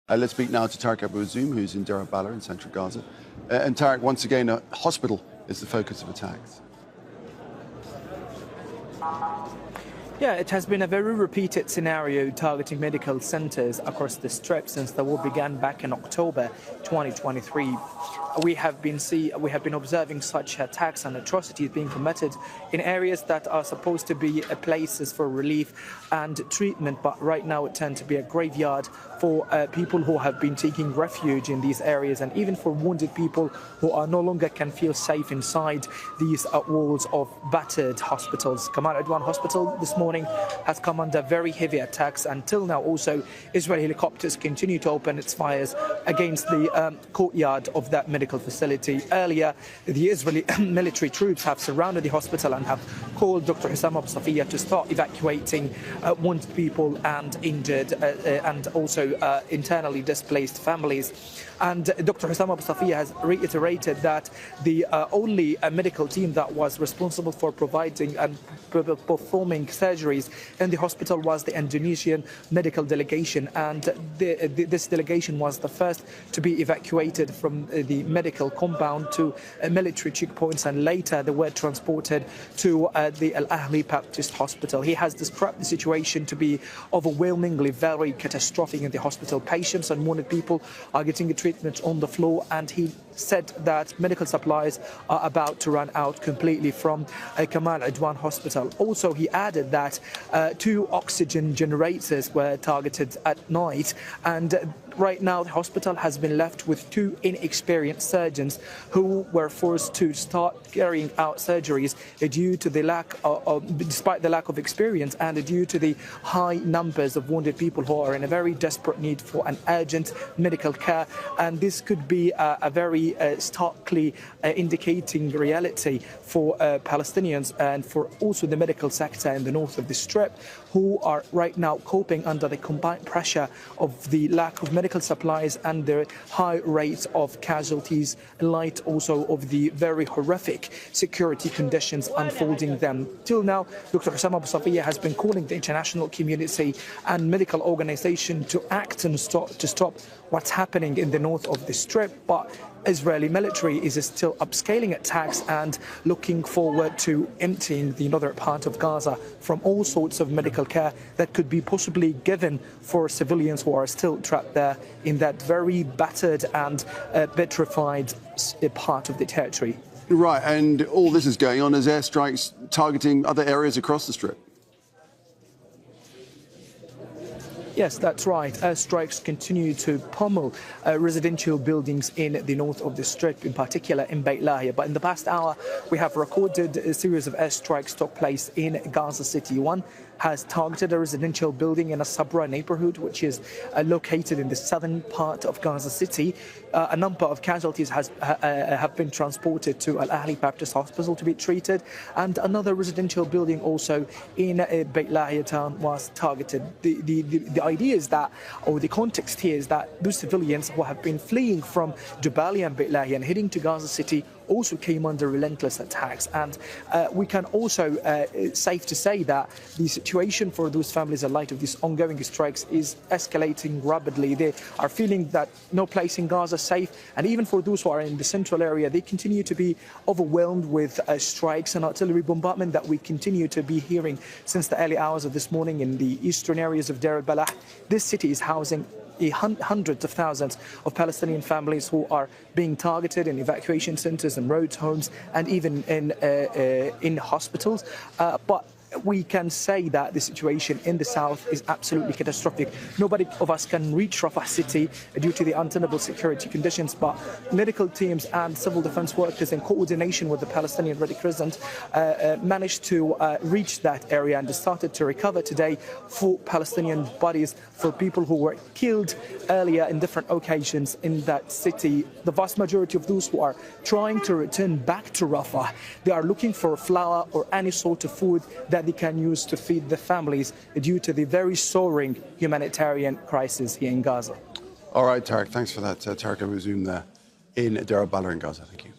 Let's speak now to Tariq Abu Zoom, who's in Deir al-Balah in central Gaza. And Tariq, once again, a hospital is the focus of attacks. Yeah, it has been a very repeated scenario targeting medical centers across the Strip since the war began back in October 2023. We have been observing such attacks and atrocities being committed in areas that are supposed to be places for relief and treatment, but right now it turned to be a graveyard for people who have been taking refuge in these areas, and even for wounded people who are no longer can feel safe inside these walls of battered hospitals. Kamal Adwan Hospital this morning has come under very heavy attacks. Until now, also, Israeli helicopters continue to open its fires against the courtyard of that medical facility. Earlier, the Israeli military troops have surrounded the hospital and have called Dr. Hussam Abu Safiya to start evacuating wounded people and injured and also internally displaced families. And Dr. Hussam Abu Safiya has reiterated that the only medical team that was responsible for providing and performing surgeries in the hospital was the Indonesian medical delegation, and this delegation was the first to be evacuated from the medical compound to military checkpoints, and later they were transported to the Al Ahli Baptist Hospital. He has described the situation to be overwhelmingly very catastrophic in the hospital. Patients and wounded people are getting treatment on the floor, and he said that medical supplies are about to run out completely from Kamal Adwan Hospital. Also, he added that 2 oxygen generators were targeted at night, and right now the hospital has been left with 2 inexperienced surgeons who were forced to start carrying out surgeries due to the despite the lack of experience and due to the high numbers of wounded people who are in a very desperate need for an urgent medical care. And this could be a very starkly indicating reality for Palestinians and for also the medical sector in the north of the Strip, who are right now coping under the combined pressure of the lack of medical supplies and the high rates of casualties, in light also of the very horrific security conditions unfolding them. Till now, Dr. Hussam Abu Safiya has been calling the international community and medical organization to act and to stop what's happening in the north of the Strip, but Israeli military is still upscaling attacks and looking forward to emptying the northern part of Gaza from all sorts of medical care that could be possibly given for civilians who are still trapped there in that very battered and petrified part of the territory. Right, and all this is going on as airstrikes targeting other areas across the Strip. Yes, that's right. Airstrikes continue to pummel residential buildings in the north of the Strip, in particular in Beit Lahia. But in the past hour, we have recorded a series of airstrikes took place in Gaza City. One has targeted a residential building in a Sabra neighborhood, which is located in the southern part of Gaza City. A number of casualties have been transported to Al Ahli Baptist Hospital to be treated, and another residential building also in Beit Lahia town was targeted. The idea is that, or the context here is that those civilians who have been fleeing from Jabalia and Beit Lahia and heading to Gaza City also came under relentless attacks. And we can also safe to say that the situation for those families in light of these ongoing strikes is escalating rapidly. They are feeling that no place in Gaza is safe, and even for those who are in the central area, they continue to be overwhelmed with strikes and artillery bombardment that we continue to be hearing since the early hours of this morning in the eastern areas of Deir al-Balah. This city is housing hundreds of thousands of Palestinian families who are being targeted in evacuation centers and roads, homes, and even in hospitals. But we can say that the situation in the south is absolutely catastrophic. Nobody of us can reach Rafah city due to the untenable security conditions, but medical teams and civil defense workers in coordination with the Palestinian Red Crescent managed to reach that area and started to recover today for Palestinian bodies for people who were killed earlier in different occasions in that city. The vast majority of those who are trying to return back to Rafah, they are looking for flour or any sort of food that they can use to feed the families due to the very soaring humanitarian crisis here in Gaza. All right, Tariq, thanks for that. Tariq Abu Zoom there in Deir al-Balah in Gaza. Thank you.